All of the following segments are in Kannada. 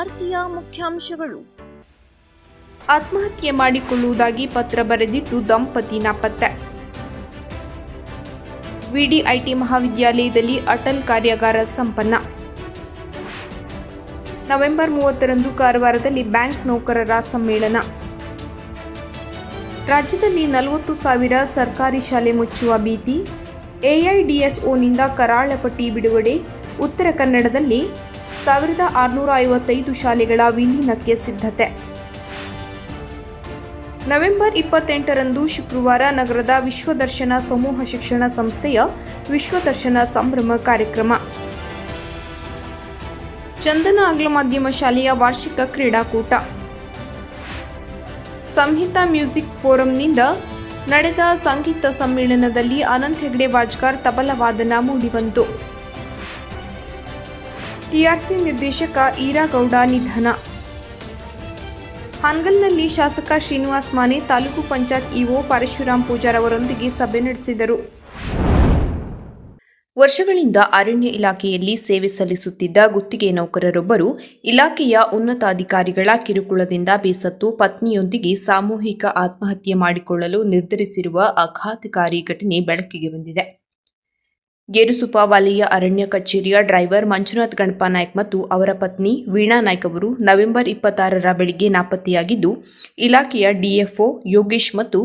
ವಾರ್ತೆಯ ಮುಖ್ಯಾಂಶಗಳು. ಆತ್ಮಹತ್ಯೆ ಮಾಡಿಕೊಳ್ಳುವುದಾಗಿ ಪತ್ರ ಬರೆದಿಟ್ಟು ದಂಪತಿ ನಾಪತ್ತೆ. ವಿಡಿಐಟಿ ಮಹಾವಿದ್ಯಾಲಯದಲ್ಲಿ ಅಟಲ್ ಕಾರ್ಯಾಗಾರ ಸಂಪನ್ನ. ನವೆಂಬರ್ 30ರಂದು ಕಾರವಾರದಲ್ಲಿ ಬ್ಯಾಂಕ್ ನೌಕರರ ಸಮ್ಮೇಳನ. ರಾಜ್ಯದಲ್ಲಿ 40,000 ಸರ್ಕಾರಿ ಶಾಲೆ ಮುಚ್ಚುವ ಭೀತಿ. AIDSOನಿಂದ ಕರಾಳ ಪಟ್ಟಿ ಬಿಡುಗಡೆ. ಉತ್ತರ ಕನ್ನಡದಲ್ಲಿ 1655 ಶಾಲೆಗಳ ವಿಲೀನಕ್ಕೆ ಸಿದ್ಧತೆ. ನವೆಂಬರ್ 28ರಂದು ಶುಕ್ರವಾರ ನಗರದ ವಿಶ್ವದರ್ಶನ ಸಮೂಹ ಶಿಕ್ಷಣ ಸಂಸ್ಥೆಯ ವಿಶ್ವದರ್ಶನ ಸಂಭ್ರಮ ಕಾರ್ಯಕ್ರಮ. ಚಂದನ ಆಂಗ್ಲ ಮಾಧ್ಯಮ ಶಾಲೆಯ ವಾರ್ಷಿಕ ಕ್ರೀಡಾಕೂಟ. ಸಂಹಿತಾ ಮ್ಯೂಸಿಕ್ ಫೋರಂನಿಂದ ನಡೆದ ಸಂಗೀತ ಸಮ್ಮೇಳನದಲ್ಲಿ ಅನಂತ್ ಹೆಗಡೆ ವಾಜ್ಕಾರ್ ತಬಲ ವಾದನ ಮೂಡಿಬಂತು. TRC ನಿರ್ದೇಶಕ ಈರಾಗೌಡ ನಿಧನ. ಹಾನಗಲ್ನಲ್ಲಿ ಶಾಸಕ ಶ್ರೀನಿವಾಸ್ ಮಾನೆ ತಾಲೂಕು ಪಂಚಾಯತ್ ಇಒ ಪರಶುರಾಮ್ ಪೂಜಾರ್ ಅವರೊಂದಿಗೆ ಸಭೆ ನಡೆಸಿದರು. ವರ್ಷಗಳಿಂದ ಅರಣ್ಯ ಇಲಾಖೆಯಲ್ಲಿ ಸೇವೆ ಸಲ್ಲಿಸುತ್ತಿದ್ದ ಗುತ್ತಿಗೆ ನೌಕರರೊಬ್ಬರು ಇಲಾಖೆಯ ಉನ್ನತಾಧಿಕಾರಿಗಳ ಕಿರುಕುಳದಿಂದ ಬೇಸತ್ತು ಪತ್ನಿಯೊಂದಿಗೆ ಸಾಮೂಹಿಕ ಆತ್ಮಹತ್ಯೆ ಮಾಡಿಕೊಳ್ಳಲು ನಿರ್ಧರಿಸಿರುವ ಆಘಾತಕಾರಿ ಘಟನೆ ಬೆಳಕಿಗೆ ಬಂದಿದೆ. ಗೇರುಸುಪ ವಲಯ ಅರಣ್ಯ ಕಚೇರಿಯ ಡ್ರೈವರ್ ಮಂಜುನಾಥ್ ಗಣಪ ನಾಯ್ಕ್ ಮತ್ತು ಅವರ ಪತ್ನಿ ವೀಣಾ ನಾಯ್ಕ್ ಅವರು ನವೆಂಬರ್ 26ರ ಬೆಳಿಗ್ಗೆ ನಾಪತ್ತೆಯಾಗಿದ್ದು, ಇಲಾಖೆಯ DFO ಯೋಗೇಶ್ ಮತ್ತು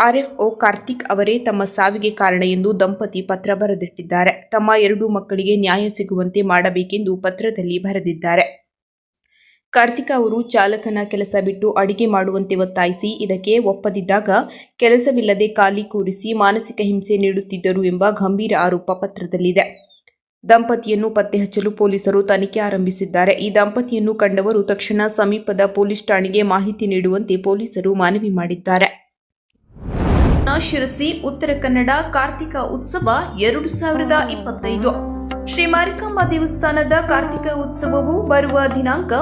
RFO ಕಾರ್ತಿಕ್ ಅವರೇ ತಮ್ಮ ಸಾವಿಗೆ ಕಾರಣ ಎಂದು ದಂಪತಿ ಪತ್ರ ಬರೆದಿಟ್ಟಿದ್ದಾರೆ. ತಮ್ಮ 2 ಮಕ್ಕಳಿಗೆ ನ್ಯಾಯ ಸಿಗುವಂತೆ ಮಾಡಬೇಕೆಂದು ಪತ್ರದಲ್ಲಿ ಬರೆದಿದ್ದಾರೆ. ಕಾರ್ತಿಕ್ ಅವರು ಚಾಲಕನ ಕೆಲಸ ಬಿಟ್ಟು ಅಡಿಗೆ ಮಾಡುವಂತೆ ಒತ್ತಾಯಿಸಿ ಇದಕ್ಕೆ ಒಪ್ಪದಿದ್ದಾಗ ಕೆಲಸವಿಲ್ಲದೆ ಖಾಲಿ ಕೂರಿಸಿ ಮಾನಸಿಕ ಹಿಂಸೆ ನೀಡುತ್ತಿದ್ದರು ಎಂಬ ಗಂಭೀರ ಆರೋಪ ಪತ್ರದಲ್ಲಿದೆ. ದಂಪತಿಯನ್ನು ಪತ್ತೆ ಹಚ್ಚಲು ಪೊಲೀಸರು ತನಿಖೆ ಆರಂಭಿಸಿದ್ದಾರೆ. ಈ ದಂಪತಿಯನ್ನು ಕಂಡವರು ತಕ್ಷಣ ಸಮೀಪದ ಪೊಲೀಸ್ ಠಾಣೆಗೆ ಮಾಹಿತಿ ನೀಡುವಂತೆ ಪೊಲೀಸರು ಮನವಿ ಮಾಡಿದ್ದಾರೆ. ಶಿರಸಿ ಉತ್ತರ ಕನ್ನಡ ಕಾರ್ತಿಕ ಉತ್ಸವ 2025. ಶ್ರೀ ಮಾರಿಕಾಂಬಾ ದೇವಸ್ಥಾನದ ಕಾರ್ತಿಕ ಉತ್ಸವವು ಬರುವ ದಿನಾಂಕ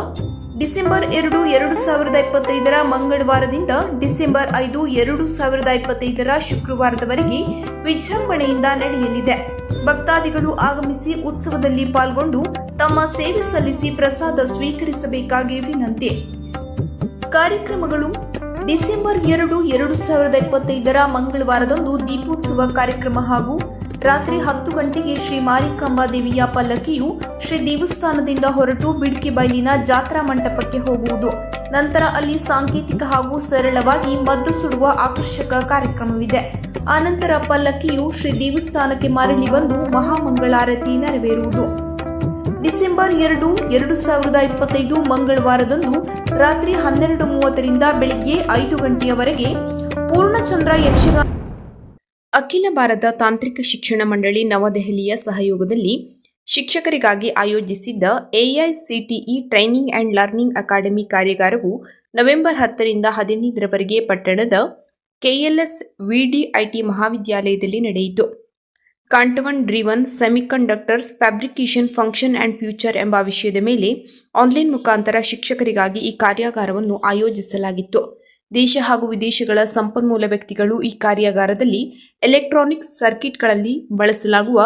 ಡಿಸೆಂಬರ್ 2, 2025ರ ಮಂಗಳವಾರದಿಂದ ಡಿಸೆಂಬರ್ 5, 2025ರ ಶುಕ್ರವಾರದವರೆಗೆ ವಿಜೃಂಭಣೆಯಿಂದ ನಡೆಯಲಿದೆ. ಭಕ್ತಾದಿಗಳು ಆಗಮಿಸಿ ಉತ್ಸವದಲ್ಲಿ ಪಾಲ್ಗೊಂಡು ತಮ್ಮ ಸೇವೆ ಸಲ್ಲಿಸಿ ಪ್ರಸಾದ ಸ್ವೀಕರಿಸಬೇಕಾಗಿ ವಿನಂತಿ. ಕಾರ್ಯಕ್ರಮಗಳು ಡಿಸೆಂಬರ್ 2, 2025ರ ಮಂಗಳವಾರದಂದು ದೀಪೋತ್ಸವ ಕಾರ್ಯಕ್ರಮ ಹಾಗೂ ರಾತ್ರಿ 10 ಗಂಟೆಗೆ ಶ್ರೀ ಮಾರಿಕಾಂಬಾ ದೇವಿಯ ಪಲ್ಲಕ್ಕಿಯು ಶ್ರೀ ದೇವಸ್ಥಾನದಿಂದ ಹೊರಟು ಬಿಡ್ಕಿ ಬೈಲಿನ ಜಾತ್ರಾ ಮಂಟಪಕ್ಕೆ ಹೋಗುವುದು. ನಂತರ ಅಲ್ಲಿ ಸಾಂಕೇತಿಕ ಹಾಗೂ ಸರಳವಾಗಿ ಮದ್ದು ಸುಡುವ ಆಕರ್ಷಕ ಕಾರ್ಯಕ್ರಮವಿದೆ. ಆನಂತರ ಪಲ್ಲಕ್ಕಿಯು ಶ್ರೀ ದೇವಸ್ಥಾನಕ್ಕೆ ಮರಳಿ ಬಂದು ಮಹಾಮಂಗಳಾರತಿ ನೆರವೇರುವುದು. ಡಿಸೆಂಬರ್ 2, 2025 ಮಂಗಳವಾರದಂದು ರಾತ್ರಿ 12:30ರಿಂದ ಬೆಳಿಗ್ಗೆ 5 ಗಂಟೆಯವರೆಗೆ ಪೂರ್ಣಚಂದ್ರ ಯಕ್ಷಗಾನ. ಅಖಿಲ ಭಾರತ ತಾಂತ್ರಿಕ ಶಿಕ್ಷಣ ಮಂಡಳಿ ನವದೆಹಲಿಯ ಸಹಯೋಗದಲ್ಲಿ ಶಿಕ್ಷಕರಿಗಾಗಿ ಆಯೋಜಿಸಿದ್ದ AICTE training and learning academy ಕಾರ್ಯಾಗಾರವು ನವೆಂಬರ್ 10ರಿಂದ 15ರವರೆಗೆ ಪಟ್ಟಣದ KLS VDIT ಮಹಾವಿದ್ಯಾಲಯದಲ್ಲಿ ನಡೆಯಿತು. Quantum driven semiconductors fabrication function and future ಎಂಬ ವಿಷಯದ ಮೇಲೆ ಆನ್ಲೈನ್ ಮುಖಾಂತರ ಶಿಕ್ಷಕರಿಗಾಗಿ ಈ ಕಾರ್ಯಾಗಾರವನ್ನು ಆಯೋಜಿಸಲಾಗಿತ್ತು. ದೇಶ ಹಾಗೂ ವಿದೇಶಗಳ ಸಂಪನ್ಮೂಲ ವ್ಯಕ್ತಿಗಳು ಈ ಕಾರ್ಯಾಗಾರದಲ್ಲಿ ಎಲೆಕ್ಟ್ರಾನಿಕ್ಸ್ ಸರ್ಕಿಟ್ಗಳಲ್ಲಿ ಬಳಸಲಾಗುವ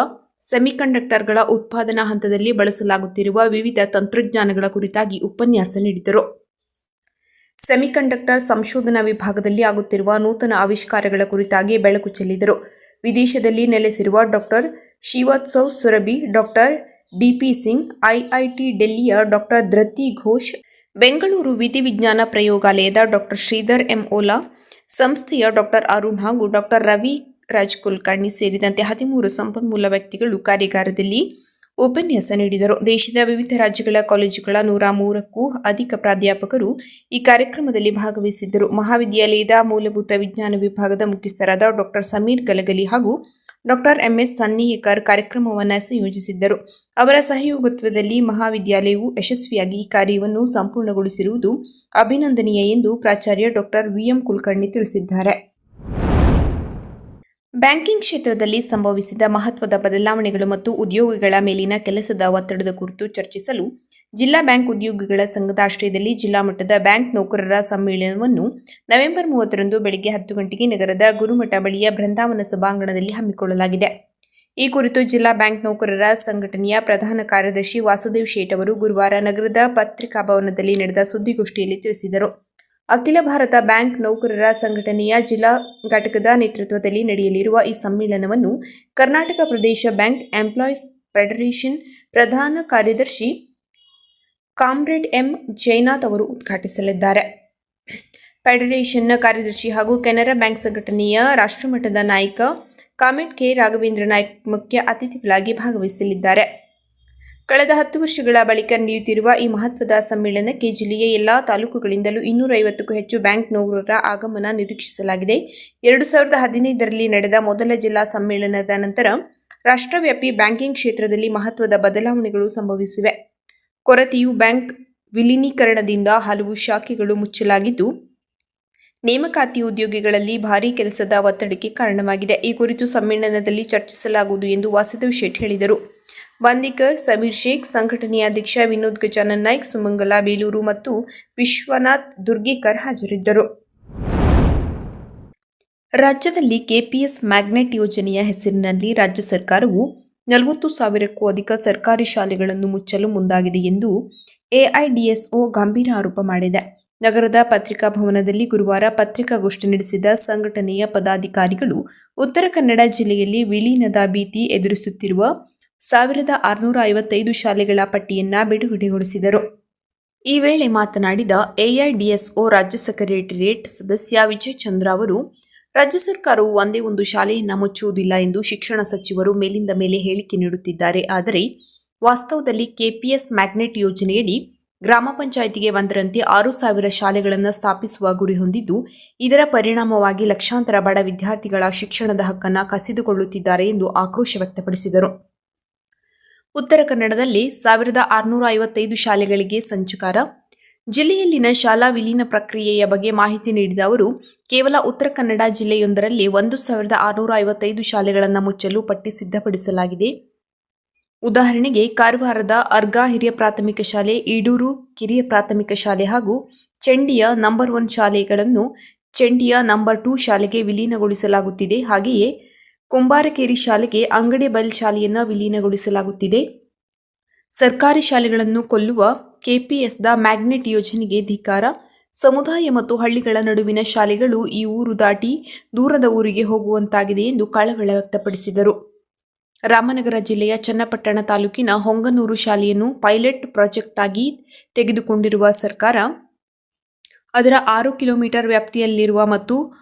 ಸೆಮಿಕಂಡಕ್ಟರ್ಗಳ ಉತ್ಪಾದನಾ ಹಂತದಲ್ಲಿ ಬಳಸಲಾಗುತ್ತಿರುವ ವಿವಿಧ ತಂತ್ರಜ್ಞಾನಗಳ ಕುರಿತಾಗಿ ಉಪನ್ಯಾಸ ನೀಡಿದರು. ಸೆಮಿಕಂಡಕ್ಟರ್ ಸಂಶೋಧನಾ ವಿಭಾಗದಲ್ಲಿ ಆಗುತ್ತಿರುವ ನೂತನ ಆವಿಷ್ಕಾರಗಳ ಕುರಿತಾಗಿ ಬೆಳಕು ಚೆಲ್ಲಿದರು. ವಿದೇಶದಲ್ಲಿ ನೆಲೆಸಿರುವ doctor Shivotsav Surabhi, doctor DP Singh, IIT ಡೆಲ್ಲಿಯ ಡಾಕ್ಟರ್ ಧೃತಿ ಘೋಷ್, ಬೆಂಗಳೂರು ವಿಧಿವಿಜ್ಞಾನ ಪ್ರಯೋಗಾಲಯದ ಡಾಕ್ಟರ್ ಶ್ರೀಧರ್ M. ಓಲಾ, ಸಂಸ್ಥೆಯ ಡಾಕ್ಟರ್ ಅರುಣ್ ಹಾಗೂ ಡಾಕ್ಟರ್ ರವಿ ರಾಜ್ ಕುಲಕರ್ಣಿ ಸೇರಿದಂತೆ 13 ಸಂಪನ್ಮೂಲ ವ್ಯಕ್ತಿಗಳು ಕಾರ್ಯಾಗಾರದಲ್ಲಿ ಉಪನ್ಯಾಸ ನೀಡಿದರು. ದೇಶದ ವಿವಿಧ ರಾಜ್ಯಗಳ ಕಾಲೇಜುಗಳ 103ಕ್ಕೂ ಅಧಿಕ ಪ್ರಾಧ್ಯಾಪಕರು ಈ ಕಾರ್ಯಕ್ರಮದಲ್ಲಿ ಭಾಗವಹಿಸಿದ್ದರು. ಮಹಾವಿದ್ಯಾಲಯದ ಮೂಲಭೂತ ವಿಜ್ಞಾನ ವಿಭಾಗದ ಮುಖ್ಯಸ್ಥರಾದ ಡಾಕ್ಟರ್ ಸಮೀರ್ ಗಲಗಲಿ ಹಾಗೂ ಡಾಕ್ಟರ್ MS ಸನ್ನಿಯಕರ್ ಕಾರ್ಯಕ್ರಮವನ್ನು ಸಂಯೋಜಿಸಿದ್ದರು. ಅವರ ಸಹಯೋಗತ್ವದಲ್ಲಿ ಮಹಾವಿದ್ಯಾಲಯವು ಯಶಸ್ವಿಯಾಗಿ ಈ ಕಾರ್ಯವನ್ನು ಸಂಪೂರ್ಣಗೊಳಿಸಿರುವುದು ಅಭಿನಂದನೀಯ ಎಂದು ಪ್ರಾಚಾರ್ಯ ಡಾಕ್ಟರ್ VM ಕುಲಕರ್ಣಿ ತಿಳಿಸಿದ್ದಾರೆ. ಬ್ಯಾಂಕಿಂಗ್ ಕ್ಷೇತ್ರದಲ್ಲಿ ಸಂಭವಿಸಿದ ಮಹತ್ವದ ಬದಲಾವಣೆಗಳು ಮತ್ತು ಉದ್ಯೋಗಿಗಳ ಮೇಲಿನ ಕೆಲಸದ ಒತ್ತಡದ ಕುರಿತು ಚರ್ಚಿಸಲು ಜಿಲ್ಲಾ ಬ್ಯಾಂಕ್ ಉದ್ಯೋಗಿಗಳ ಸಂಘದ ಆಶ್ರಯದಲ್ಲಿ ಜಿಲ್ಲಾ ಮಟ್ಟದ ಬ್ಯಾಂಕ್ ನೌಕರರ ಸಮ್ಮೇಳನವನ್ನು ನವೆಂಬರ್ 30ರಂದು ಬೆಳಗ್ಗೆ 10 ಗಂಟೆಗೆ ನಗರದ ಗುರುಮಠ ಬಳಿಯ ಬೃಂದಾವನ ಸಭಾಂಗಣದಲ್ಲಿ ಹಮ್ಮಿಕೊಳ್ಳಲಾಗಿದೆ. ಈ ಕುರಿತು ಜಿಲ್ಲಾ ಬ್ಯಾಂಕ್ ನೌಕರರ ಸಂಘಟನೆಯ ಪ್ರಧಾನ ಕಾರ್ಯದರ್ಶಿ ವಾಸುದೇವ್ ಶೇಟ್ ಅವರು ಗುರುವಾರ ನಗರದ ಪತ್ರಿಕಾ ಭವನದಲ್ಲಿ ನಡೆದ ಸುದ್ದಿಗೋಷ್ಠಿಯಲ್ಲಿ ತಿಳಿಸಿದರು. ಅಖಿಲ ಭಾರತ ಬ್ಯಾಂಕ್ ನೌಕರರ ಸಂಘಟನೆಯ ಜಿಲ್ಲಾ ಘಟಕದ ನೇತೃತ್ವದಲ್ಲಿ ನಡೆಯಲಿರುವ ಈ ಸಮ್ಮೇಳನವನ್ನು ಕರ್ನಾಟಕ ಪ್ರದೇಶ ಬ್ಯಾಂಕ್ ಎಂಪ್ಲಾಯೀಸ್ ಫೆಡರೇಷನ್ ಪ್ರಧಾನ ಕಾರ್ಯದರ್ಶಿ ಕಾಮ್ರೇಡ್ ಎಂ ಜೈನಾಥ್ ಅವರು ಉದ್ಘಾಟಿಸಲಿದ್ದಾರೆ. ಫೆಡರೇಷನ್ನ ಕಾರ್ಯದರ್ಶಿ ಹಾಗೂ ಕೆನರಾ ಬ್ಯಾಂಕ್ ಸಂಘಟನೆಯ ರಾಷ್ಟ್ರಮಟ್ಟದ ನಾಯಕ ಕಾಮೆಟ್ ಕೆ ರಾಘವೇಂದ್ರ ನಾಯ್ಕ್ ಮುಖ್ಯ ಅತಿಥಿಗಳಾಗಿ ಭಾಗವಹಿಸಲಿದ್ದಾರೆ. ಕಳೆದ 10 ವರ್ಷಗಳ ಬಳಿಕ ನಡೆಯುತ್ತಿರುವ ಈ ಮಹತ್ವದ ಸಮ್ಮೇಳನಕ್ಕೆ ಜಿಲ್ಲೆಯ ಎಲ್ಲಾ ತಾಲೂಕುಗಳಿಂದಲೂ 250ಕ್ಕೂ ಹೆಚ್ಚು ಬ್ಯಾಂಕ್ ನೌಕರರ ಆಗಮನ ನಿರೀಕ್ಷಿಸಲಾಗಿದೆ. 2015ರಲ್ಲಿ ನಡೆದ ಮೊದಲ ಜಿಲ್ಲಾ ಸಮ್ಮೇಳನದ ನಂತರ ರಾಷ್ಟ್ರವ್ಯಾಪಿ ಬ್ಯಾಂಕಿಂಗ್ ಕ್ಷೇತ್ರದಲ್ಲಿ ಮಹತ್ವದ ಬದಲಾವಣೆಗಳು ಸಂಭವಿಸಿವೆ. ಕೊರತೆಯು ಬ್ಯಾಂಕ್ ವಿಲೀನೀಕರಣದಿಂದ ಹಲವು ಶಾಖೆಗಳು ಮುಚ್ಚಲಾಗಿದ್ದು, ನೇಮಕಾತಿ ಉದ್ಯೋಗಿಗಳಲ್ಲಿ ಭಾರೀ ಕೆಲಸದ ಒತ್ತಡಕ್ಕೆ ಕಾರಣವಾಗಿದೆ. ಈ ಕುರಿತು ಸಮ್ಮೇಳನದಲ್ಲಿ ಚರ್ಚಿಸಲಾಗುವುದು ಎಂದು ವಾಸುದೇವ್ ಶೇಟ್ ಹೇಳಿದರು. ಬಂದಿಕರ್ ಸಮೀರ್ ಶೇಖ್, ಸಂಘಟನೆಯ ಅಧ್ಯಕ್ಷ ವಿನೋದ್ ಗಜಾನನ್ ನಾಯ್ಕ್, ಸುಮಂಗಲ ಬೇಲೂರು ಮತ್ತು ವಿಶ್ವನಾಥ್ ದುರ್ಗೇಕರ್ ಹಾಜರಿದ್ದರು. ರಾಜ್ಯದಲ್ಲಿ ಕೆಪಿಎಸ್ ಮ್ಯಾಗ್ನೆಟ್ ಯೋಜನೆಯ ಹೆಸರಿನಲ್ಲಿ ರಾಜ್ಯ ಸರ್ಕಾರವು 40,000ಕ್ಕೂ ಅಧಿಕ ಸರ್ಕಾರಿ ಶಾಲೆಗಳನ್ನು ಮುಚ್ಚಲು ಮುಂದಾಗಿದೆ ಎಂದು ಎಐಡಿಎಸ್ಒ ಗಂಭೀರ ಆರೋಪ ಮಾಡಿದೆ. ನಗರದ ಪತ್ರಿಕಾ ಭವನದಲ್ಲಿ ಗುರುವಾರ ಪತ್ರಿಕಾಗೋಷ್ಠಿ ನಡೆಸಿದ ಸಂಘಟನೆಯ ಪದಾಧಿಕಾರಿಗಳು ಉತ್ತರ ಕನ್ನಡ ಜಿಲ್ಲೆಯಲ್ಲಿ ವಿಲೀನದ ಭೀತಿ ಎದುರಿಸುತ್ತಿರುವ 1,655 ಶಾಲೆಗಳ ಪಟ್ಟಿಯನ್ನು ಬಿಡುಗಡೆಗೊಳಿಸಿದರು. ಈ ವೇಳೆ ಮಾತನಾಡಿದ ಎಐಡಿಎಸ್ಒ ರಾಜ್ಯ ಸೆಕ್ರೆಟರಿಯೇಟ್ ಸದಸ್ಯ ವಿಜಯ್ ಚಂದ್ರ ಅವರು, ರಾಜ್ಯ ಸರ್ಕಾರವು ಒಂದೇ ಒಂದು ಶಾಲೆಯನ್ನು ಮುಚ್ಚುವುದಿಲ್ಲ ಎಂದು ಶಿಕ್ಷಣ ಸಚಿವರು ಮೇಲಿಂದ ಮೇಲೆ ಹೇಳಿಕೆ ನೀಡುತ್ತಿದ್ದಾರೆ. ಆದರೆ ವಾಸ್ತವದಲ್ಲಿ ಕೆಪಿಎಸ್ ಮ್ಯಾಗ್ನೆಟ್ ಯೋಜನೆಯಡಿ ಗ್ರಾಮ ಪಂಚಾಯಿತಿಗೆ ಒಂದರಂತೆ 6,000 ಶಾಲೆಗಳನ್ನು ಸ್ಥಾಪಿಸುವ ಗುರಿ ಹೊಂದಿದ್ದು, ಇದರ ಪರಿಣಾಮವಾಗಿ ಲಕ್ಷಾಂತರ ಬಡ ವಿದ್ಯಾರ್ಥಿಗಳ ಶಿಕ್ಷಣದ ಹಕ್ಕನ್ನು ಕಸಿದುಕೊಳ್ಳುತ್ತಿದ್ದಾರೆ ಎಂದು ಆಕ್ರೋಶ ವ್ಯಕ್ತಪಡಿಸಿದರು. ಉತ್ತರ ಕನ್ನಡದಲ್ಲಿ 1,655 ಶಾಲೆಗಳಿಗೆ ಸಂಚಕಾರ. ಜಿಲ್ಲೆಯಲ್ಲಿನ ಶಾಲಾ ವಿಲೀನ ಪ್ರಕ್ರಿಯೆಯ ಬಗ್ಗೆ ಮಾಹಿತಿ ನೀಡಿದ ಅವರು, ಕೇವಲ ಉತ್ತರ ಕನ್ನಡ ಜಿಲ್ಲೆಯೊಂದರಲ್ಲಿ 1,655 ಶಾಲೆಗಳನ್ನು ಮುಚ್ಚಲು ಪಟ್ಟಿ ಸಿದ್ಧಪಡಿಸಲಾಗಿದೆ. ಉದಾಹರಣೆಗೆ ಕಾರವಾರದ ಅರ್ಗಾ ಹಿರಿಯ ಪ್ರಾಥಮಿಕ ಶಾಲೆ, ಈಡೂರು ಕಿರಿಯ ಪ್ರಾಥಮಿಕ ಶಾಲೆ ಹಾಗೂ ಚಂಡಿಯ ನಂಬರ್ 1 ಶಾಲೆಗಳನ್ನು ಚಂಡಿಯ ನಂಬರ್ 2 ಶಾಲೆಗೆ ವಿಲೀನಗೊಳಿಸಲಾಗುತ್ತಿದೆ. ಹಾಗೆಯೇ ಕುಂಬಾರಕೇರಿ ಶಾಲೆಗೆ ಅಂಗಡಿಬೈಲ್ ಶಾಲೆಯನ್ನು ವಿಲೀನಗೊಳಿಸಲಾಗುತ್ತಿದೆ. ಸರ್ಕಾರಿ ಶಾಲೆಗಳನ್ನು ಕೊಲ್ಲುವ ಕೆಪಿಎಸ್ದ ಮ್ಯಾಗ್ನೆಟ್ ಯೋಜನೆಗೆ ಧಿಕ್ಕಾರ. ಸಮುದಾಯ ಮತ್ತು ಹಳ್ಳಿಗಳ ನಡುವಿನ ಶಾಲೆಗಳು ಈ ಊರು ದಾಟಿ ದೂರದ ಊರಿಗೆ ಹೋಗುವಂತಾಗಿದೆ ಎಂದು ಕಳವಳ ವ್ಯಕ್ತಪಡಿಸಿದರು. ರಾಮನಗರ ಜಿಲ್ಲೆಯ ಚನ್ನಪಟ್ಟಣ ತಾಲೂಕಿನ ಹೊಂಗನೂರು ಶಾಲೆಯನ್ನು ಪೈಲಟ್ ಪ್ರಾಜೆಕ್ಟ್ ಆಗಿ ತೆಗೆದುಕೊಂಡಿರುವ ಸರ್ಕಾರ ಅದರ 6 ಕಿಲೋಮೀಟರ್ ವ್ಯಾಪ್ತಿಯಲ್ಲಿರುವ ಮತ್ತು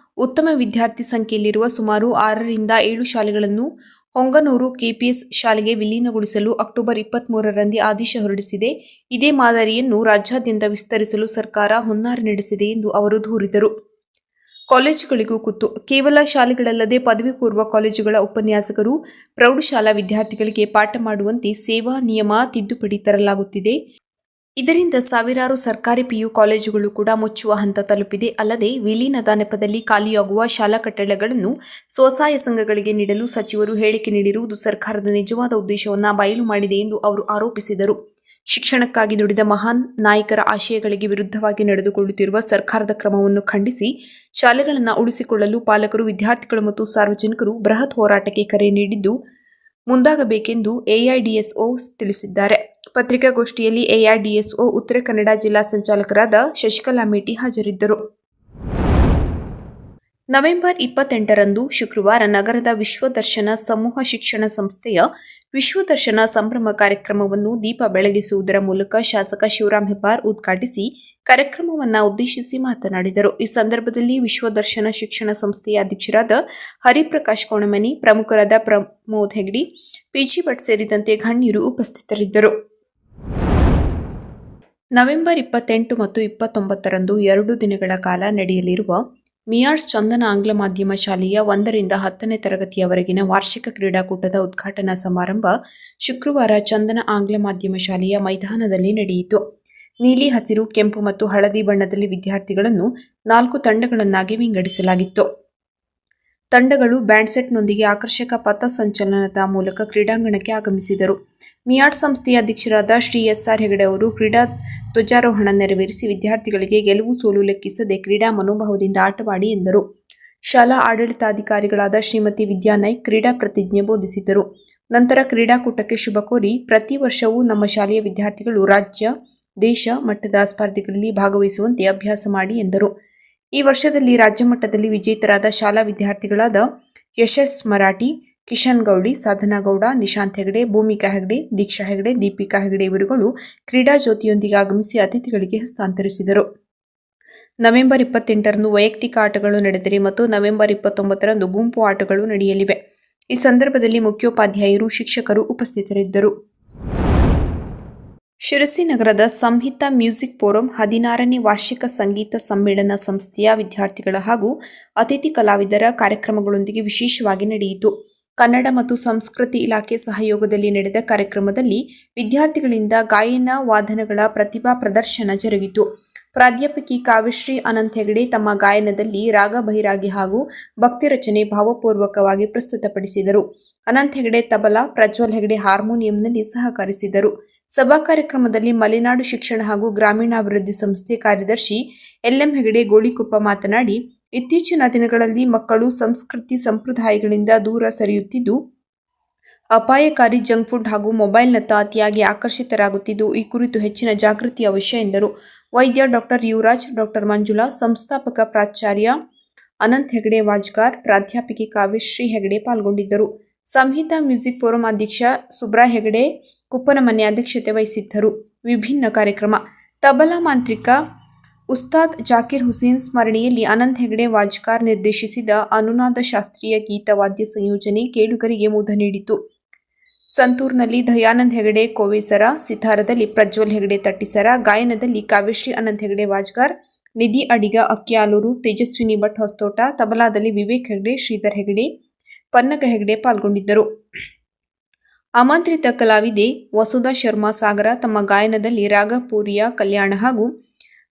ಉತ್ತಮ ವಿದ್ಯಾರ್ಥಿ ಸಂಖ್ಯೆಯಲ್ಲಿರುವ ಸುಮಾರು 6ರಿಂದ 7 ಶಾಲೆಗಳನ್ನು ಹೊಂಗನೂರು ಕೆಪಿಎಸ್ ಶಾಲೆಗೆ ವಿಲೀನಗೊಳಿಸಲು ಅಕ್ಟೋಬರ್ 23ರಂದು ಆದೇಶ ಹೊರಡಿಸಿದೆ. ಇದೇ ಮಾದರಿಯನ್ನು ರಾಜ್ಯಾದ್ಯಂತ ವಿಸ್ತರಿಸಲು ಸರ್ಕಾರ ಹುನ್ನಾರ ನಡೆಸಿದೆ ಎಂದು ಅವರು ದೂರಿದರು. ಕಾಲೇಜುಗಳಿಗೂ ಕುತ್ತು. ಕೇವಲ ಶಾಲೆಗಳಲ್ಲದೆ ಪದವಿ ಪೂರ್ವ ಕಾಲೇಜುಗಳ ಉಪನ್ಯಾಸಕರು, ಪ್ರೌಢಶಾಲಾ ವಿದ್ಯಾರ್ಥಿಗಳಿಗೆ ಪಾಠ ಮಾಡುವಂತೆ ಸೇವಾ ನಿಯಮ ತಿದ್ದುಪಡಿ ತರಲಾಗುತ್ತಿದೆ. ಇದರಿಂದ ಸಾವಿರಾರು ಸರ್ಕಾರಿ ಪಿಯು ಕಾಲೇಜುಗಳು ಕೂಡ ಮುಚ್ಚುವ ಹಂತ ತಲುಪಿದೆ. ಅಲ್ಲದೆ ವಿಲೀನದ ನೆಪದಲ್ಲಿ ಖಾಲಿಯಾಗುವ ಶಾಲಾ ಕಟ್ಟಡಗಳನ್ನು ಸ್ವಸಹಾಯ ಸಂಘಗಳಿಗೆ ನೀಡಲು ಸಚಿವರು ಹೇಳಿಕೆ ನೀಡಿರುವುದು ಸರ್ಕಾರದ ನಿಜವಾದ ಉದ್ದೇಶವನ್ನು ಬಯಲು ಮಾಡಿದೆ ಎಂದು ಅವರು ಆರೋಪಿಸಿದರು. ಶಿಕ್ಷಣಕ್ಕಾಗಿ ದುಡಿದ ಮಹಾನ್ ನಾಯಕರ ಆಶಯಗಳಿಗೆ ವಿರುದ್ಧವಾಗಿ ನಡೆದುಕೊಳ್ಳುತ್ತಿರುವ ಸರ್ಕಾರದ ಕ್ರಮವನ್ನು ಖಂಡಿಸಿ ಶಾಲೆಗಳನ್ನು ಉಳಿಸಿಕೊಳ್ಳಲು ಪಾಲಕರು, ವಿದ್ಯಾರ್ಥಿಗಳು ಮತ್ತು ಸಾರ್ವಜನಿಕರು ಬೃಹತ್ ಹೋರಾಟಕ್ಕೆ ಕರೆ ನೀಡಿದ್ದು ಮುಂದಾಗಬೇಕೆಂದು ಎಐಡಿಎಸ್ಒ ತಿಳಿಸಿದ್ದಾರೆ. ಪತ್ರಿಕಾಗೋಷ್ಠಿಯಲ್ಲಿ ಎಐಡಿಎಸ್ಒ ಉತ್ತರ ಕನ್ನಡ ಜಿಲ್ಲಾ ಸಂಚಾಲಕರಾದ ಶಶಿಕಲಾ ಮೇಟಿ ಹಾಜರಿದ್ದರು. ನವೆಂಬರ್ 28ರಂದು ಶುಕ್ರವಾರ ನಗರದ ವಿಶ್ವದರ್ಶನ ಸಮೂಹ ಶಿಕ್ಷಣ ಸಂಸ್ಥೆಯ ವಿಶ್ವದರ್ಶನ ಸಂಭ್ರಮ ಕಾರ್ಯಕ್ರಮವನ್ನು ದೀಪ ಬೆಳಗಿಸುವುದರ ಮೂಲಕ ಶಾಸಕ ಶಿವರಾಂ ಹೆಬ್ಬಾರ್ ಉದ್ಘಾಟಿಸಿ ಕಾರ್ಯಕ್ರಮವನ್ನು ಉದ್ದೇಶಿಸಿ ಮಾತನಾಡಿದರು. ಈ ಸಂದರ್ಭದಲ್ಲಿ ವಿಶ್ವದರ್ಶನ ಶಿಕ್ಷಣ ಸಂಸ್ಥೆಯ ಅಧ್ಯಕ್ಷರಾದ ಹರಿಪ್ರಕಾಶ್ ಕೋಣಮನಿ, ಪ್ರಮುಖರಾದ ಪ್ರಮೋದ್ ಹೆಗ್ಡಿ, ಪಿಜಿ ಭಟ್ ಸೇರಿದಂತೆ ಗಣ್ಯರು ಉಪಸ್ಥಿತರಿದ್ದರು. ನವೆಂಬರ್ 28 ಮತ್ತು 29ರಂದು 2 ದಿನಗಳ ಕಾಲ ನಡೆಯಲಿರುವ ಮಿಯಾರ್ಸ್ ಚಂದನ ಆಂಗ್ಲ ಮಾಧ್ಯಮ ಶಾಲೆಯ 1ರಿಂದ 10ನೇ ತರಗತಿಯವರೆಗಿನ ವಾರ್ಷಿಕ ಕ್ರೀಡಾಕೂಟದ ಉದ್ಘಾಟನಾ ಸಮಾರಂಭ ಶುಕ್ರವಾರ ಚಂದನ ಆಂಗ್ಲ ಮಾಧ್ಯಮ ಶಾಲೆಯ ಮೈದಾನದಲ್ಲಿ ನಡೆಯಿತು. ನೀಲಿ, ಹಸಿರು, ಕೆಂಪು ಮತ್ತು ಹಳದಿ ಬಣ್ಣದಲ್ಲಿ ವಿದ್ಯಾರ್ಥಿಗಳನ್ನು 4 ತಂಡಗಳನ್ನಾಗಿ ವಿಂಗಡಿಸಲಾಗಿತ್ತು. ತಂಡಗಳು ಬ್ಯಾಂಡ್ಸೆಟ್ನೊಂದಿಗೆ ಆಕರ್ಷಕ ಪಥಸಂಚಲನದ ಮೂಲಕ ಕ್ರೀಡಾಂಗಣಕ್ಕೆ ಆಗಮಿಸಿದರು. ಮಿಯಾರ್ಡ್ ಸಂಸ್ಥೆಯ ಅಧ್ಯಕ್ಷರಾದ ಶ್ರೀ ಎಸ್.ಆರ್. ಹೆಗಡೆ ಅವರು ಕ್ರೀಡಾ ಧ್ವಜಾರೋಹಣ ನೆರವೇರಿಸಿ ವಿದ್ಯಾರ್ಥಿಗಳಿಗೆ ಗೆಲುವು ಸೋಲು ಲೆಕ್ಕಿಸದೆ ಕ್ರೀಡಾ ಮನೋಭಾವದಿಂದ ಆಟವಾಡಿ ಎಂದರು. ಶಾಲಾ ಆಡಳಿತಾಧಿಕಾರಿಗಳಾದ ಶ್ರೀಮತಿ ವಿದ್ಯಾ ನಾಯ್ಕ್ ಕ್ರೀಡಾ ಪ್ರತಿಜ್ಞೆ ಬೋಧಿಸಿದರು. ನಂತರ ಕ್ರೀಡಾಕೂಟಕ್ಕೆ ಶುಭ ಕೋರಿ ಪ್ರತಿ ವರ್ಷವೂ ನಮ್ಮ ಶಾಲೆಯ ವಿದ್ಯಾರ್ಥಿಗಳು ರಾಜ್ಯ, ದೇಶ ಮಟ್ಟದ ಸ್ಪರ್ಧೆಗಳಲ್ಲಿ ಭಾಗವಹಿಸುವಂತೆ ಅಭ್ಯಾಸ ಮಾಡಿ ಎಂದರು. ಈ ವರ್ಷದಲ್ಲಿ ರಾಜ್ಯ ಮಟ್ಟದಲ್ಲಿ ವಿಜೇತರಾದ ಶಾಲಾ ವಿದ್ಯಾರ್ಥಿಗಳಾದ ಯಶಸ್ ಮರಾಠಿ, ಕಿಶನ್ ಗೌಡಿ, ಸಾಧನಾ ಗೌಡ, ನಿಶಾಂತ್ ಹೆಗಡೆ, ಭೂಮಿಕಾ ಹೆಗಡೆ, ದೀಕ್ಷಾ ಹೆಗಡೆ, ದೀಪಿಕಾ ಹೆಗಡೆ ಇವರುಗಳು ಕ್ರೀಡಾ ಜ್ಯೋತಿಯೊಂದಿಗೆ ಆಗಮಿಸಿ ಅತಿಥಿಗಳಿಗೆ ಹಸ್ತಾಂತರಿಸಿದರು. ನವೆಂಬರ್ 28ರಂದು ವೈಯಕ್ತಿಕ ಆಟಗಳು ನಡೆದರೆ ಮತ್ತು ನವೆಂಬರ್ 29ರಂದು ಗುಂಪು ಆಟಗಳು ನಡೆಯಲಿವೆ. ಈ ಸಂದರ್ಭದಲ್ಲಿ ಮುಖ್ಯೋಪಾಧ್ಯಾಯರು, ಶಿಕ್ಷಕರು ಉಪಸ್ಥಿತರಿದ್ದರು. ಶಿರಸಿ ನಗರದ ಸಂಹಿತಾ ಮ್ಯೂಸಿಕ್ ಫೋರಂ 16ನೇ ವಾರ್ಷಿಕ ಸಂಗೀತ ಸಮ್ಮೇಳನ ಸಂಸ್ಥೆಯ ವಿದ್ಯಾರ್ಥಿಗಳ ಹಾಗೂ ಅತಿಥಿ ಕಲಾವಿದರ ಕಾರ್ಯಕ್ರಮಗಳೊಂದಿಗೆ ವಿಶೇಷವಾಗಿ ನಡೆಯಿತು. ಕನ್ನಡ ಮತ್ತು ಸಂಸ್ಕೃತಿ ಇಲಾಖೆ ಸಹಯೋಗದಲ್ಲಿ ನಡೆದ ಕಾರ್ಯಕ್ರಮದಲ್ಲಿ ವಿದ್ಯಾರ್ಥಿಗಳಿಂದ ಗಾಯನ ವಾದನಗಳ ಪ್ರತಿಭಾ ಪ್ರದರ್ಶನ ಜರುಗಿತು. ಪ್ರಾಧ್ಯಾಪಕಿ ಕಾವ್ಯಶ್ರೀ ಅನಂತ್ ಹೆಗಡೆ ತಮ್ಮ ಗಾಯನದಲ್ಲಿ ರಾಗ ಬೈರಾಗಿ ಹಾಗೂ ಭಕ್ತಿ ರಚನೆ ಭಾವಪೂರ್ವಕವಾಗಿ ಪ್ರಸ್ತುತಪಡಿಸಿದರು. ಅನಂತ್ ಹೆಗಡೆ ತಬಲಾ, ಪ್ರಜ್ವಲ್ ಹೆಗಡೆ ಹಾರ್ಮೋನಿಯಂನಲ್ಲಿ ಸಹಕರಿಸಿದರು. ಸಭಾ ಕಾರ್ಯಕ್ರಮದಲ್ಲಿ ಮಲೆನಾಡು ಶಿಕ್ಷಣ ಹಾಗೂ ಗ್ರಾಮೀಣಾಭಿವೃದ್ಧಿ ಸಂಸ್ಥೆ ಕಾರ್ಯದರ್ಶಿ ಎಲ್.ಎಂ. ಹೆಗಡೆ ಗೋಳಿಕೊಪ್ಪ ಮಾತನಾಡಿ, ಇತ್ತೀಚಿನ ದಿನಗಳಲ್ಲಿ ಮಕ್ಕಳು ಸಂಸ್ಕೃತಿ ಸಂಪ್ರದಾಯಗಳಿಂದ ದೂರ ಸರಿಯುತ್ತಿದ್ದು, ಅಪಾಯಕಾರಿ ಜಂಕ್ ಫುಡ್ ಹಾಗೂ ಮೊಬೈಲ್ನತ್ತ ಅತಿಯಾಗಿ ಆಕರ್ಷಿತರಾಗುತ್ತಿದ್ದು, ಈ ಕುರಿತು ಹೆಚ್ಚಿನ ಜಾಗೃತಿ ಅವಶ್ಯ ಎಂದರು. ವೈದ್ಯ ಡಾಕ್ಟರ್ ಯುವರಾಜ್, ಡಾಕ್ಟರ್ ಮಂಜುಳಾ, ಸಂಸ್ಥಾಪಕ ಪ್ರಾಚಾರ್ಯ ಅನಂತ್ ಹೆಗಡೆ ವಾಜ್ಗಾರ್, ಪ್ರಾಧ್ಯಾಪಕಿ ಕಾವ್ಯಶ್ರೀ ಹೆಗಡೆ ಪಾಲ್ಗೊಂಡಿದ್ದರು. ಸಂಹಿತಾ ಮ್ಯೂಸಿಕ್ ಫೋರಂ ಅಧ್ಯಕ್ಷ ಸುಬ್ರಾ ಹೆಗಡೆ ಕುಪ್ಪನಮನೆ ಅಧ್ಯಕ್ಷತೆ ವಹಿಸಿದ್ದರು. ವಿಭಿನ್ನ ಕಾರ್ಯಕ್ರಮ. ತಬಲಾ ಮಾಂತ್ರಿಕ ಉಸ್ತಾದ್ ಜಾಕಿರ್ ಹುಸೇನ್ ಸ್ಮರಣೆಯಲ್ಲಿ ಅನಂತ್ ಹೆಗಡೆ ವಾಜ್ಗಾರ್ ನಿರ್ದೇಶಿಸಿದ ಅನುನಾದ ಶಾಸ್ತ್ರೀಯ ಗೀತವಾದ್ಯ ಸಂಯೋಜನೆ ಕೇಳುಗರಿಗೆ ಮುದ ನೀಡಿತು. ಸಂತೂರ್ನಲ್ಲಿ ದಯಾನಂದ್ ಹೆಗಡೆ ಕೋವೇಸರ, ಸಿತಾರದಲ್ಲಿ ಪ್ರಜ್ವಲ್ ಹೆಗಡೆ ತಟ್ಟಿಸರ, ಗಾಯನದಲ್ಲಿ ಕಾವ್ಯಶ್ರೀ ಅನಂತ್ ಹೆಗಡೆ ವಾಜ್ಗಾರ್, ನಿಧಿ ಅಡಿಗ ಅಕ್ಯಾಲೂರು, ತೇಜಸ್ವಿನಿ ಭಟ್ ಹೊಸತೋಟ, ತಬಲಾದಲ್ಲಿ ವಿವೇಕ್ ಹೆಗಡೆ, ಶ್ರೀಧರ್ ಹೆಗಡೆ, ಪನ್ನಗ ಹೆಗಡೆ ಪಾಲ್ಗೊಂಡಿದ್ದರು. ಆಮಂತ್ರಿತ ಕಲಾವಿದೆ ವಸುಧಾ ಶರ್ಮಾ ಸಾಗರ ತಮ್ಮ ಗಾಯನದಲ್ಲಿ ರಾಗಪೂರಿಯ ಕಲ್ಯಾಣ ಹಾಗೂ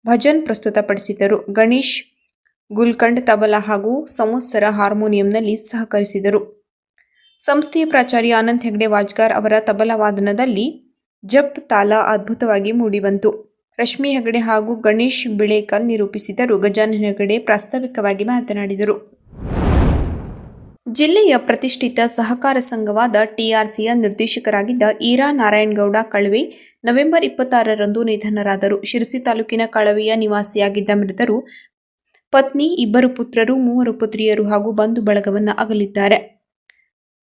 ಭಜನ್ ಪ್ರಸ್ತುತಪಡಿಸಿದರು. ಗಣೇಶ್ ಗುಲ್ಕಂಡ್ ತಬಲಾ ಹಾಗೂ ಸಂವತ್ಸರ ಹಾರ್ಮೋನಿಯಂನಲ್ಲಿ ಸಹಕರಿಸಿದರು. ಸಂಸ್ಥೆಯ ಪ್ರಾಚಾರ್ಯ ಅನಂತ್ ಹೆಗಡೆ ವಾಜ್ಗಾರ್ ಅವರ ತಬಲಾ ವಾದನದಲ್ಲಿ ಜಪ್ ತಾಲ ಅದ್ಭುತವಾಗಿ ಮೂಡಿಬಂತು. ರಶ್ಮಿ ಹೆಗಡೆ ಹಾಗೂ ಗಣೇಶ್ ಬಿಳೇಕಲ್ ನಿರೂಪಿಸಿದರು. ಗಜಾನನ ಹೆಗಡೆ ಪ್ರಾಸ್ತಾವಿಕವಾಗಿ ಮಾತನಾಡಿದರು. ಜಿಲ್ಲೆಯ ಪ್ರತಿಷ್ಠಿತ ಸಹಕಾರ ಸಂಘವಾದ ಟಿಆರ್ಸಿಯ ನಿರ್ದೇಶಕರಾಗಿದ್ದ ಈರಾ ನಾರಾಯಣಗೌಡ ಕಳವೆ ನವೆಂಬರ್ 26ರಂದು ನಿಧನರಾದರು. ಶಿರಸಿ ತಾಲೂಕಿನ ಕಳವೆಯ ನಿವಾಸಿಯಾಗಿದ್ದ ಮೃತರು ಪತ್ನಿ, 2 ಪುತ್ರರು, 3 ಪುತ್ರಿಯರು ಹಾಗೂ ಬಂಧು ಬಳಗವನ್ನು ಅಗಲಿದ್ದಾರೆ.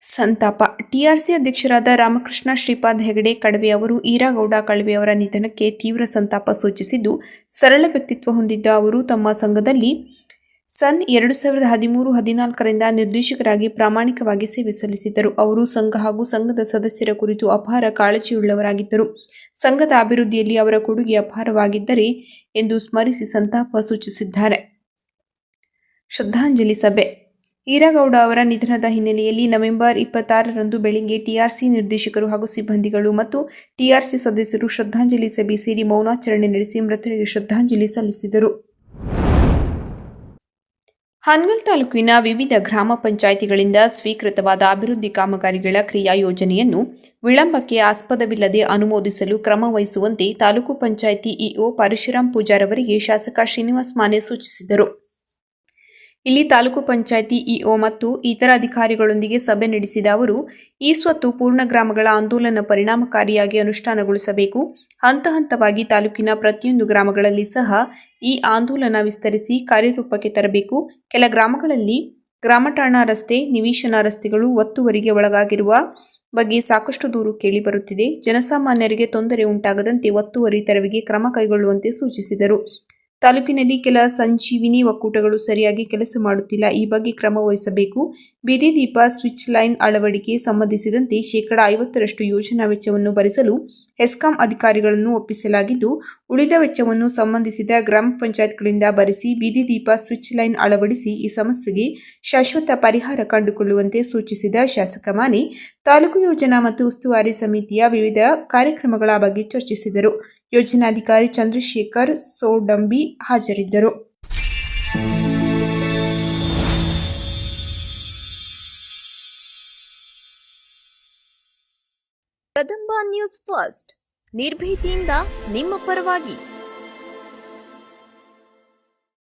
ಸಂತಾಪ. ಟಿಆರ್ಸಿ ಅಧ್ಯಕ್ಷರಾದ ರಾಮಕೃಷ್ಣ ಶ್ರೀಪಾದ್ ಹೆಗಡೆ ಕಡವೆ ಅವರು ಈರಾಗೌಡ ಕಳವೆ ಅವರ ನಿಧನಕ್ಕೆ ತೀವ್ರ ಸಂತಾಪ ಸೂಚಿಸಿದ್ದು, ಸರಳ ವ್ಯಕ್ತಿತ್ವ ಹೊಂದಿದ್ದ ಅವರು ತಮ್ಮ ಸಂಘದಲ್ಲಿ ಸನ್ 2013-14ರಿಂದ ನಿರ್ದೇಶಕರಾಗಿ ಪ್ರಾಮಾಣಿಕವಾಗಿ ಸೇವೆ ಸಲ್ಲಿಸಿದ್ದರು. ಅವರು ಸಂಘ ಹಾಗೂ ಸಂಘದ ಸದಸ್ಯರ ಕುರಿತು ಅಪಾರ ಕಾಳಜಿಯುಳ್ಳವರಾಗಿದ್ದರು. ಸಂಘದ ಅಭಿವೃದ್ಧಿಯಲ್ಲಿ ಅವರ ಕೊಡುಗೆ ಅಪಾರವಾಗಿದ್ದರೆ ಎಂದು ಸ್ಮರಿಸಿ ಸಂತಾಪ ಸೂಚಿಸಿದ್ದಾರೆ. ಶ್ರದ್ಧಾಂಜಲಿ ಸಭೆ. ಈರಾಗೌಡ ಅವರ ನಿಧನದ ಹಿನ್ನೆಲೆಯಲ್ಲಿ ನವೆಂಬರ್ 26ರಂದು ಬೆಳಿಗ್ಗೆ ಟಿಆರ್ಸಿ ನಿರ್ದೇಶಕರು ಹಾಗೂ ಸಿಬ್ಬಂದಿಗಳು ಮತ್ತು ಟಿಆರ್ಸಿ ಸದಸ್ಯರು ಶ್ರದ್ಧಾಂಜಲಿ ಸಭೆ ಸೇರಿ ಮೌನಾಚರಣೆ ನಡೆಸಿ ಮೃತರಿಗೆ ಶ್ರದ್ಧಾಂಜಲಿ ಸಲ್ಲಿಸಿದರು. ಹಾನಗಲ್ ತಾಲೂಕಿನ ವಿವಿಧ ಗ್ರಾಮ ಪಂಚಾಯಿತಿಗಳಿಂದ ಸ್ವೀಕೃತವಾದ ಅಭಿವೃದ್ಧಿ ಕಾಮಗಾರಿಗಳ ಕ್ರಿಯಾ ಯೋಜನೆಯನ್ನು ವಿಳಂಬಕ್ಕೆ ಆಸ್ಪದವಿಲ್ಲದೆ ಅನುಮೋದಿಸಲು ಕ್ರಮ ವಹಿಸುವಂತೆ ತಾಲೂಕು ಪಂಚಾಯಿತಿ ಇಒ ಪರಶುರಾಮ್ ಪೂಜಾರ್ ಅವರಿಗೆ ಶಾಸಕ ಶ್ರೀನಿವಾಸ್ ಮಾನೆ ಸೂಚಿಸಿದರು. ಇಲ್ಲಿ ತಾಲೂಕು ಪಂಚಾಯಿತಿ ಇಒ ಮತ್ತು ಇತರ ಅಧಿಕಾರಿಗಳೊಂದಿಗೆ ಸಭೆ ನಡೆಸಿದ ಅವರು, ಈ ಸ್ವತ್ತು ಪೂರ್ಣ ಗ್ರಾಮಗಳ ಆಂದೋಲನ ಪರಿಣಾಮಕಾರಿಯಾಗಿ ಅನುಷ್ಠಾನಗೊಳಿಸಬೇಕು. ಹಂತ ಹಂತವಾಗಿ ತಾಲೂಕಿನ ಪ್ರತಿಯೊಂದು ಗ್ರಾಮಗಳಲ್ಲಿ ಸಹ ಈ ಆಂದೋಲನ ವಿಸ್ತರಿಸಿ ಕಾರ್ಯರೂಪಕ್ಕೆ ತರಬೇಕು. ಕೆಲ ಗ್ರಾಮಗಳಲ್ಲಿ ಗ್ರಾಮಠಾಣ ರಸ್ತೆ, ನಿವೇಶನ ರಸ್ತೆಗಳು ಒತ್ತುವರಿಗೆ ಒಳಗಾಗಿರುವ ಬಗ್ಗೆ ಸಾಕಷ್ಟು ದೂರು ಕೇಳಿಬರುತ್ತಿದೆ. ಜನಸಾಮಾನ್ಯರಿಗೆ ತೊಂದರೆ ಉಂಟಾಗದಂತೆ ಒತ್ತುವರಿ ತೆರವಿಗೆ ಕ್ರಮ ಕೈಗೊಳ್ಳುವಂತೆ ಸೂಚಿಸಿದರು. ತಾಲೂಕಿನಲ್ಲಿ ಕೆಲ ಸಂಜೀವಿನಿ ಒಕ್ಕೂಟಗಳು ಸರಿಯಾಗಿ ಕೆಲಸ ಮಾಡುತ್ತಿಲ್ಲ. ಈ ಬಗ್ಗೆ ಕ್ರಮ ವಹಿಸಬೇಕು. ಬೀದಿ ದೀಪ, ಸ್ವಿಚ್ ಲೈನ್ ಅಳವಡಿಕೆ ಸಂಬಂಧಿಸಿದಂತೆ ಶೇಕಡಾ 50ರಷ್ಟು ಯೋಜನಾ ವೆಚ್ಚವನ್ನು ಭರಿಸಲು ಹೆಸ್ಕಾಂ ಅಧಿಕಾರಿಗಳನ್ನು ಒಪ್ಪಿಸಲಾಗಿದ್ದು, ಉಳಿದ ವೆಚ್ಚವನ್ನು ಸಂಬಂಧಿಸಿದ ಗ್ರಾಮ ಪಂಚಾಯತ್ಗಳಿಂದ ಭರಿಸಿ ಬೀದಿ ದೀಪ, ಸ್ವಿಚ್ ಲೈನ್ ಅಳವಡಿಸಿ ಈ ಸಮಸ್ಯೆಗೆ ಶಾಶ್ವತ ಪರಿಹಾರ ಕಂಡುಕೊಳ್ಳುವಂತೆ ಸೂಚಿಸಿದ ಶಾಸಕ ಮಾನೆ, ತಾಲೂಕು ಯೋಜನಾ ಮತ್ತು ಉಸ್ತುವಾರಿ ಸಮಿತಿಯ ವಿವಿಧ ಕಾರ್ಯಕ್ರಮಗಳ ಬಗ್ಗೆ ಚರ್ಚಿಸಿದರು. ಯೋಜನಾಧಿಕಾರಿ ಚಂದ್ರಶೇಖರ್ ಸೋಡಂಬಿ ಹಾಜರಿದ್ದರು. ಕದಂಬ ನ್ಯೂಸ್ ಫಸ್ಟ್, ನಿರ್ಭೀತಿಯಿಂದ ನಿಮ್ಮ ಪರವಾಗಿ.